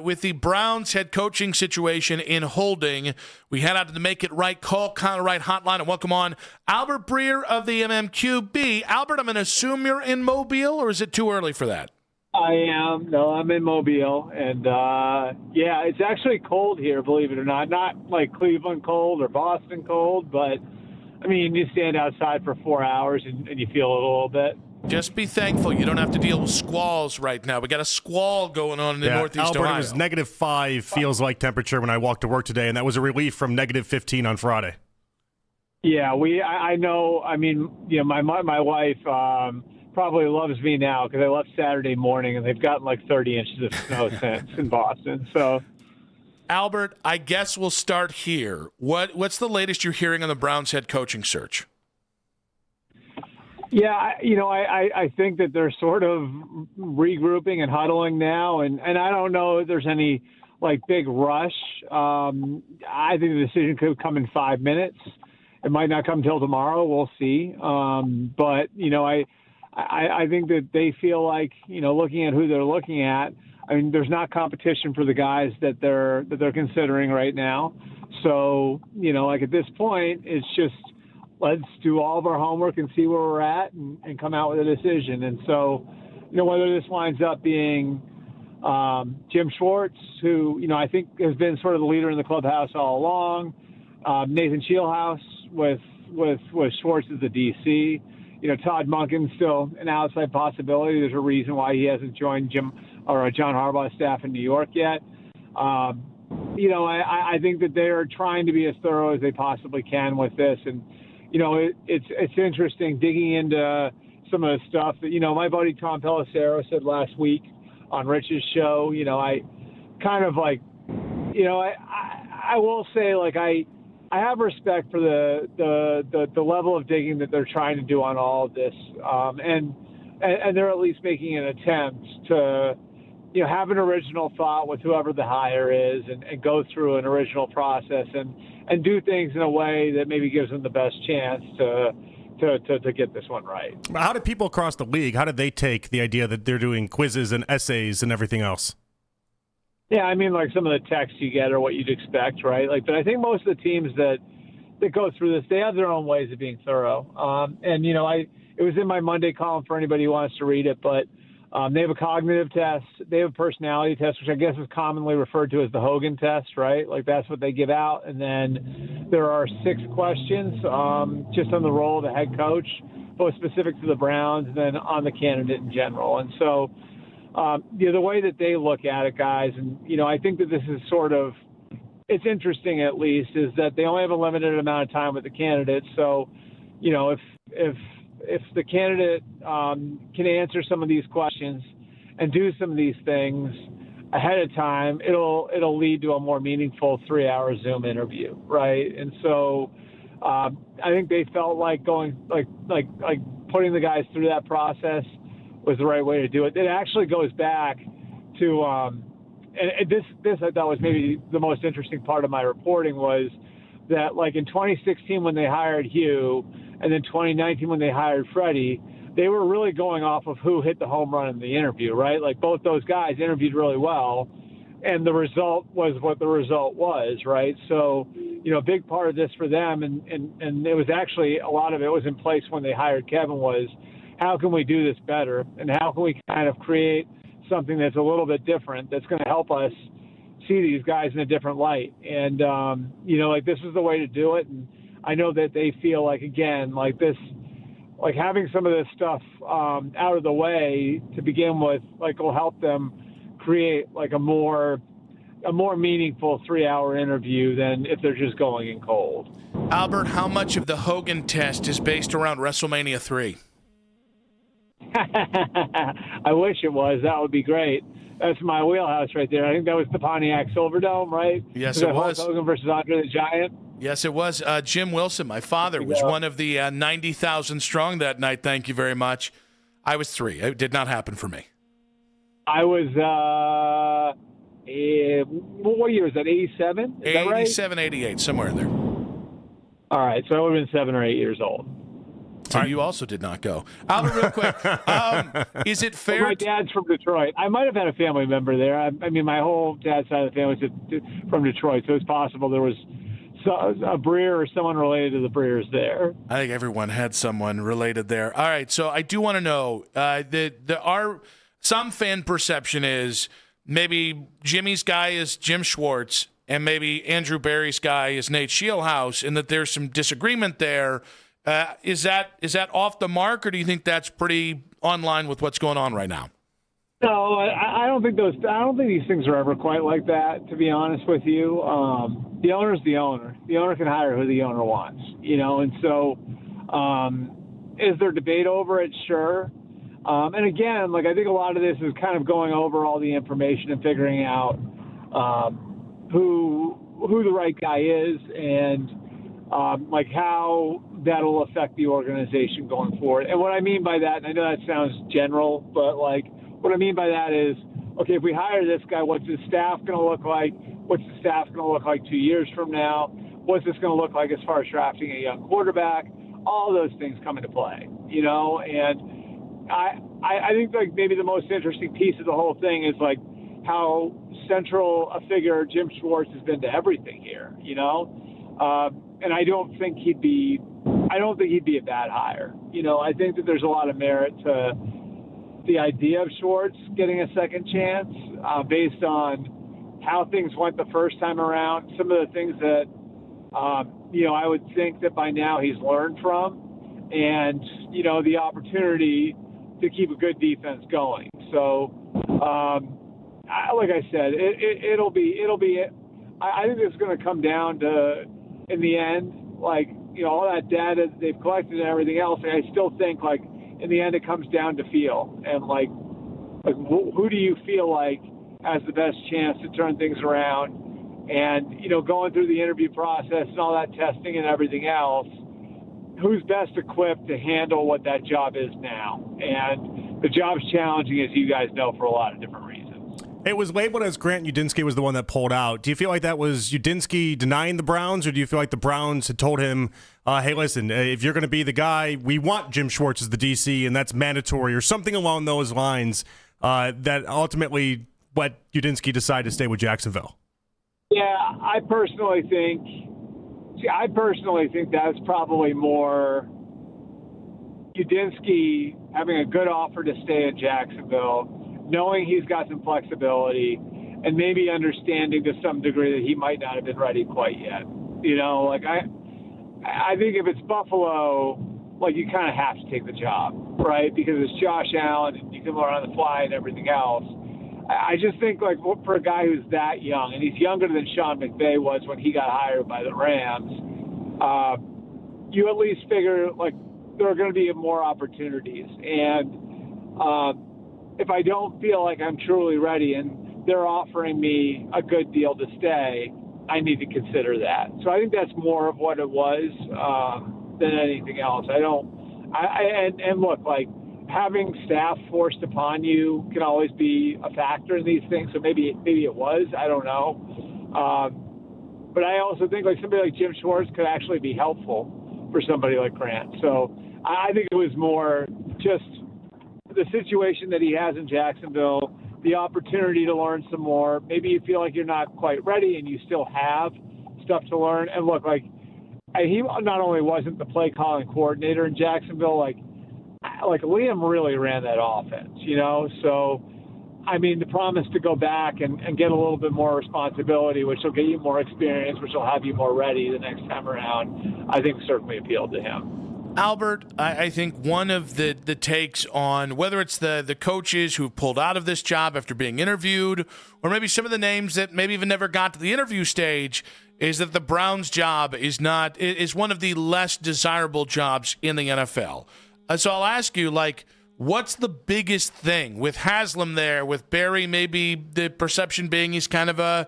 With the Browns head coaching situation in holding, we head out to the Make It Right Call Kind of Right hotline and welcome on Albert Breer of the MMQB. Albert, I'm going to assume you're in Mobile, or is it too early for that? I am. No, I'm in Mobile. And, yeah, it's actually cold here, believe it or not. Not like Cleveland cold or Boston cold, but, I mean, you stand outside for 4 hours and you feel it a little bit. Just be thankful you don't have to deal with squalls right now. We got a squall going on in the Northeast Albert, Ohio. it was -5 feels like temperature when I walked to work today, and that was a relief from -15 on Friday. Yeah, I know. I mean, you know, my wife probably loves me now because I left Saturday morning and they've gotten like 30 inches of snow since in Boston. So, Albert, I guess we'll start here. What's the latest you're hearing on the Browns head coaching search? Yeah, I think that they're sort of regrouping and huddling now, and I don't know if there's any like big rush. I think the decision could come in 5 minutes. It might not come till tomorrow. We'll see. But I think that they feel like, looking at who they're looking at, I mean, there's not competition for the guys that they're considering right now. So, like at this point, it's just, let's do all of our homework and see where we're at and come out with a decision. And so, whether this winds up being Jim Schwartz, who, I think has been sort of the leader in the clubhouse all along, Nathan Scheelhaase with Schwartz as the DC, Todd Monken's still an outside possibility. There's a reason why he hasn't joined John Harbaugh's staff in New York yet. I think that they are trying to be as thorough as they possibly can with this. And, it's interesting digging into some of the stuff that, my buddy Tom Pelissero said last week on Rich's show. I kind of like, I will say, like, I have respect for the level of digging that they're trying to do on all of this. And they're at least making an attempt to, have an original thought with whoever the hire is and go through an original process and do things in a way that maybe gives them the best chance to get this one right. How did people across the league, how did they take the idea that they're doing quizzes and essays and everything else? Yeah, I mean, like some of the texts you get are what you'd expect, right? Like, but I think most of the teams that go through this, they have their own ways of being thorough. And, it was in my Monday column for anybody who wants to read it, but they have a cognitive test. They have a personality test, which I guess is commonly referred to as the Hogan test, right? Like that's what they give out. And then there are 6 questions just on the role of the head coach, both specific to the Browns and then on the candidate in general. And so, the way that they look at it, guys, and, I think that this is sort of, it's interesting at least, is that they only have a limited amount of time with the candidate. So, if the candidate can answer some of these questions and do some of these things ahead of time, it'll lead to a more meaningful 3-hour Zoom interview, right? And so I think they felt like going like putting the guys through that process was the right way to do it. It actually goes back to and this I thought was maybe the most interesting part of my reporting was that, like, in 2016 when they hired Hugh and then 2019 when they hired Freddie, they were really going off of who hit the home run in the interview, right? Like, both those guys interviewed really well, and the result was what the result was, right? So, a big part of this for them, and it was actually, a lot of it was in place when they hired Kevin, was how can we do this better, and how can we kind of create something that's a little bit different that's going to help us see these guys in a different light. And, like, this is the way to do it. And I know that they feel like, again, like this, like having some of this stuff out of the way to begin with, like, will help them create like a more meaningful 3-hour interview than if they're just going in cold. Albert, how much of the Hogan test is based around WrestleMania 3? I wish it was. That would be great. That's my wheelhouse right there. I think that was the Pontiac Silverdome, right? Yes, it was. Hulk Hogan versus Andre the Giant. Yes, it was. Jim Wilson, my father, was one of the 90,000 strong that night. Thank you very much. I was 3. It did not happen for me. I was, what year is that, 87? Is that right? 87, 88, somewhere in there. All right, so I would have been 7 or 8 years old. Tim, you also did not go. Albert, real quick, is it fair? Well, my dad's from Detroit. I might have had a family member there. I mean, my whole dad's side of the family is from Detroit, so it's possible there was a Breer or someone related to the Breers there. I think everyone had someone related there. All right, so I do want to know, some fan perception is maybe Jimmy's guy is Jim Schwartz and maybe Andrew Barry's guy is Nate Scheelhaase, and that there's some disagreement there. Is that off the mark, or do you think that's pretty online with what's going on right now? No, I don't think these things are ever quite like that, to be honest with you. The owner's the owner. The owner can hire who the owner wants, and so is there debate over it? Sure. And again, I think a lot of this is kind of going over all the information and figuring out who the right guy is and how that'll affect the organization going forward. And what I mean by that, and I know that sounds general, but what I mean by that is, okay, if we hire this guy, what's his staff going to look like? What's the staff going to look like 2 years from now? What's this going to look like as far as drafting a young quarterback? All those things come into play, and I think maybe the most interesting piece of the whole thing is how central a figure Jim Schwartz has been to everything here, and I don't think he'd be a bad hire. I think that there's a lot of merit to the idea of Schwartz getting a second chance based on how things went the first time around. Some of the things that, I would think that by now he's learned from, and, the opportunity to keep a good defense going. So, like I said, it'll be. I think it's going to come down to, in the end, all that data they've collected and everything else. And I still think, in the end, it comes down to feel and who do you feel like has the best chance to turn things around? And going through the interview process and all that testing and everything else, who's best equipped to handle what that job is now? And the job's challenging, as you guys know, for a lot of different reasons. It was labeled as Grant Udinski was the one that pulled out. Do you feel like that was Udinski denying the Browns, or do you feel like the Browns had told him, hey, listen, if you're going to be the guy, we want Jim Schwartz as the DC, and that's mandatory, or something along those lines, that ultimately let Udinski decide to stay with Jacksonville? Yeah, I personally think that's probably more Udinski having a good offer to stay in Jacksonville, knowing he's got some flexibility, and maybe understanding to some degree that he might not have been ready quite yet. I think if it's Buffalo, you kind of have to take the job, right? Because it's Josh Allen and you can learn on the fly and everything else. I just think, for a guy who's that young, and he's younger than Sean McVay was when he got hired by the Rams, you at least figure, there are going to be more opportunities. And if I don't feel like I'm truly ready and they're offering me a good deal to stay, I need to consider that. So I think that's more of what it was than anything else. And look, having staff forced upon you can always be a factor in these things. So maybe it was, I don't know. But I also think somebody like Jim Schwartz could actually be helpful for somebody like Grant. So I think it was more just the situation that he has in Jacksonville, the opportunity to learn some more. Maybe you feel like you're not quite ready and you still have stuff to learn. And look, he not only wasn't the play calling coordinator in Jacksonville, Liam really ran that offense, So, the promise to go back and get a little bit more responsibility, which will get you more experience, which will have you more ready the next time around, I think certainly appealed to him. Albert, I think one of the takes on whether it's the coaches who've pulled out of this job after being interviewed, or maybe some of the names that maybe even never got to the interview stage, is that the Browns' job is one of the less desirable jobs in the NFL. So I'll ask you, what's the biggest thing with Haslam there, with Barry maybe the perception being he's kind of a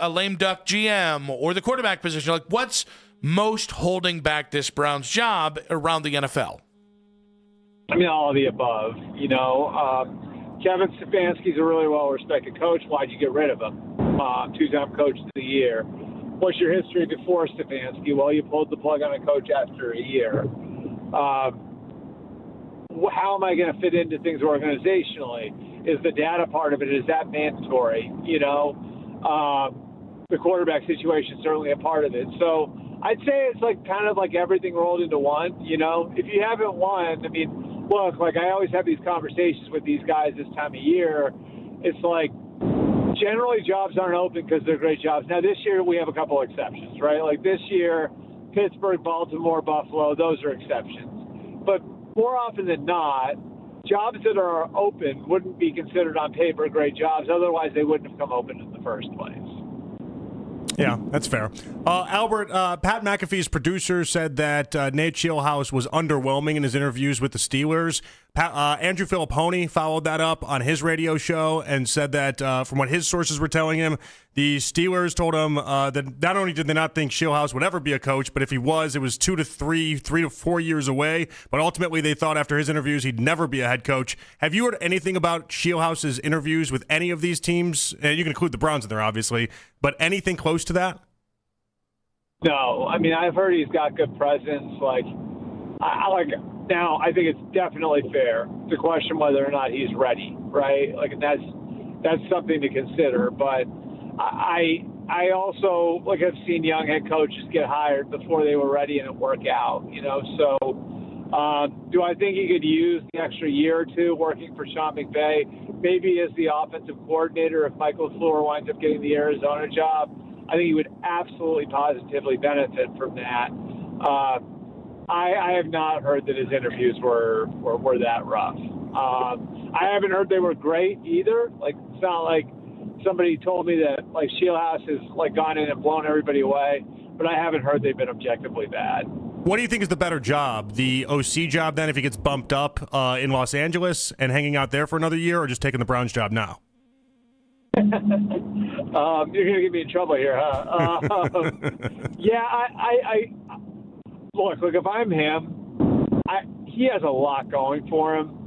lame duck GM, or the quarterback position? What's most holding back this Browns job around the NFL? All of the above. Kevin Stefanski's a really well-respected coach. Why'd you get rid of him? Two-time coach of the year. What's your history before Stefanski? Well, you pulled the plug on a coach after a year. How am I going to fit into things organizationally? Is the data part of it, is that mandatory? The quarterback situation is certainly a part of it. So I'd say it's kind of like everything rolled into one. If you haven't won, look, I always have these conversations with these guys this time of year. It's like generally jobs aren't open because they're great jobs. Now this year we have a couple exceptions, right? Like this year, Pittsburgh, Baltimore, Buffalo, those are exceptions. But more often than not, jobs that are open wouldn't be considered on paper great jobs. Otherwise, they wouldn't have come open in the first place. Yeah, that's fair. Albert, Pat McAfee's producer said that Nate Scheelhaase was underwhelming in his interviews with the Steelers. Andrew Filipponi followed that up on his radio show and said that from what his sources were telling him, the Steelers told him that not only did they not think Scheelhaase would ever be a coach, but if he was, it was 2 to 3 to 4 years away. But ultimately, they thought after his interviews he'd never be a head coach. Have you heard anything about Scheelhaase's interviews with any of these teams? And you can include the Browns in there, obviously, but anything close to that? No, I've heard he's got good presence. Now, I think it's definitely fair to question whether or not he's ready, right? That's something to consider. But I also have seen young head coaches get hired before they were ready and it work out, So do I think he could use the extra year or two working for Sean McVay, maybe as the offensive coordinator if Michael LaFleur winds up getting the Arizona job? I think he would absolutely positively benefit from that. I have not heard that his interviews were that rough. I haven't heard they were great either. It's not like somebody told me that Scheelhaase has gone in and blown everybody away, but I haven't heard they've been objectively bad. What do you think is the better job? The OC job then if he gets bumped up in Los Angeles and hanging out there for another year, or just taking the Browns job now? You're going to get me in trouble here, huh? Look, if I'm him, he has a lot going for him.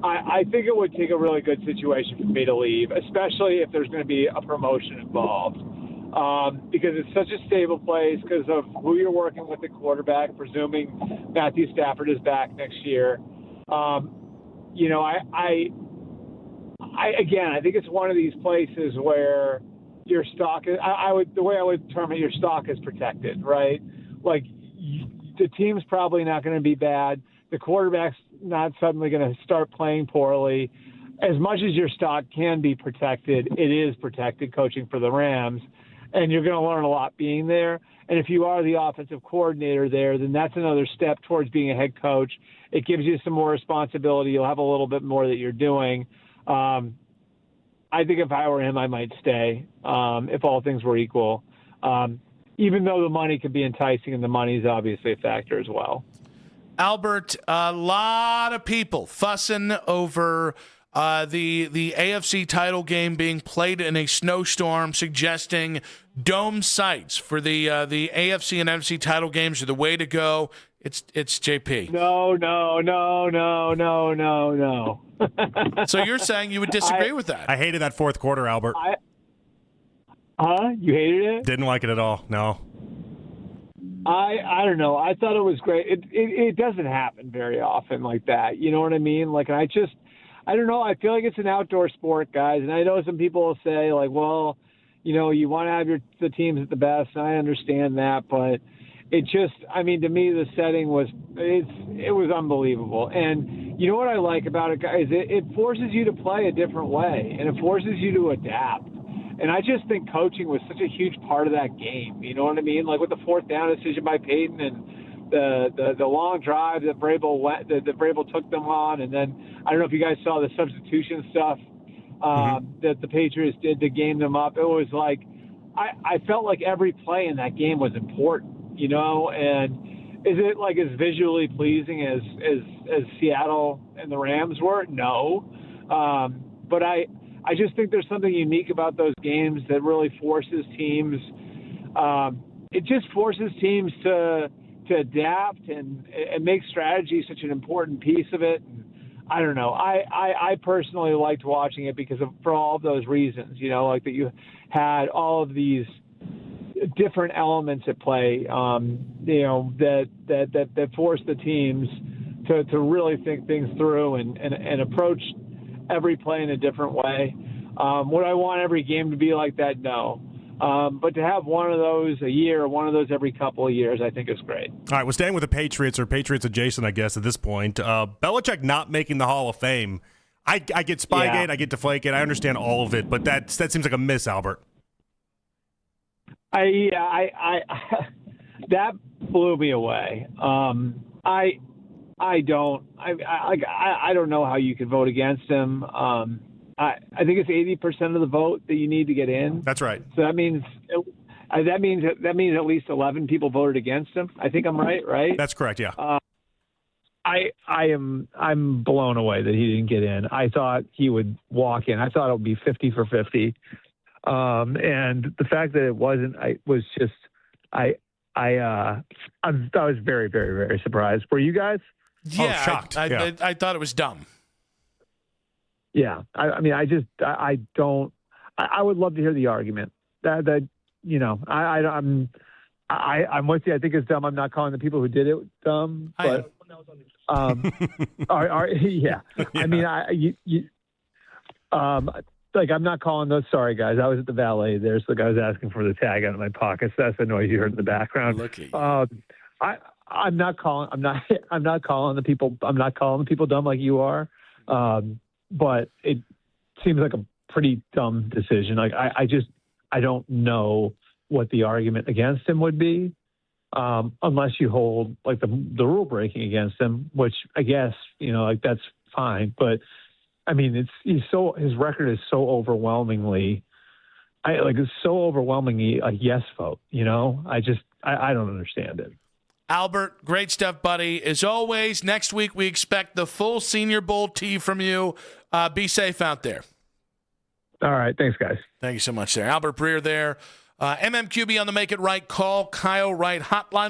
I think it would take a really good situation for me to leave, especially if there's going to be a promotion involved. Because it's such a stable place because of who you're working with at quarterback, presuming Matthew Stafford is back next year. I think it's one of these places where your stock is, the way I would term it, your stock is protected, right? The team's probably not going to be bad. The quarterback's not suddenly going to start playing poorly. As much as your stock can be protected, it is protected coaching for the Rams, and you're going to learn a lot being there. And if you are the offensive coordinator there, then that's another step towards being a head coach. It gives you some more responsibility. You'll have a little bit more that you're doing. I think if I were him, I might stay if all things were equal, even though the money could be enticing, and the money is obviously a factor as well. Albert, a lot of people fussing over the AFC title game being played in a snowstorm, suggesting dome sites for the AFC and NFC title games are the way to go. It's JP. No. So you're saying you would disagree with that? I hated that fourth quarter, Albert. You hated it? Didn't like it at all. No. I don't know. I thought it was great. It doesn't happen very often like that. You know what I mean? I don't know. I feel like it's an outdoor sport, guys. And I know some people will say, you want to have the teams at the best. And I understand that, but it just, to me, the setting was unbelievable. And you know what I like about it, guys? It forces you to play a different way, and it forces you to adapt. And I just think coaching was such a huge part of that game. You know what I mean? With the fourth down decision by Peyton and the long drive that Vrabel took them on, and then I don't know if you guys saw the substitution stuff that the Patriots did to game them up. It was I felt like every play in that game was important. And is it as visually pleasing as Seattle and the Rams were? No. But I just think there's something unique about those games that really forces teams. It just forces teams to adapt and make strategy such an important piece of it. And I don't know. I personally liked watching it for all of those reasons, that you had all of these different elements at play, that force the teams to really think things through and approach every play in a different way. Would I want every game to be like that? No. But to have one of those a year, one of those every couple of years, I think is great. All right, we're staying with the Patriots, or Patriots adjacent, I guess, at this point. Belichick not making the Hall of Fame. I get Spygate, I get Deflategate, I understand all of it, but that seems like a miss, Albert. That blew me away. I don't know how you could vote against him. I think it's 80% of the vote that you need to get in. That's right. So that means at least 11 people voted against him. I think I'm right? That's correct. Yeah. I'm blown away that he didn't get in. I thought he would walk in. I thought it would be 50 for 50. And the fact that it wasn't, I was very, very, very surprised. Were you guys? Yeah, shocked. I thought it was dumb. Yeah, I would love to hear the argument. I'm with you. I think it's dumb. I'm not calling the people who did it dumb, but yeah. I mean, I'm not calling those. Sorry, guys. I was at the valet there, so the guy was asking for the tag out of my pocket. So that's the noise you heard in the background. Look at you. I'm not calling the people dumb like you are. But it seems like a pretty dumb decision. Like I don't know what the argument against him would be, unless you hold like the rule breaking against him, which I guess that's fine. But I mean, his record is so overwhelmingly, it's so overwhelmingly a yes vote. I don't understand it. Albert, great stuff, buddy. As always, next week we expect the full Senior Bowl tee from you. Be safe out there. All right. Thanks, guys. Thank you so much, sir. Albert Breer there. MMQB on the Make It Right Call Kyle Wright hotline.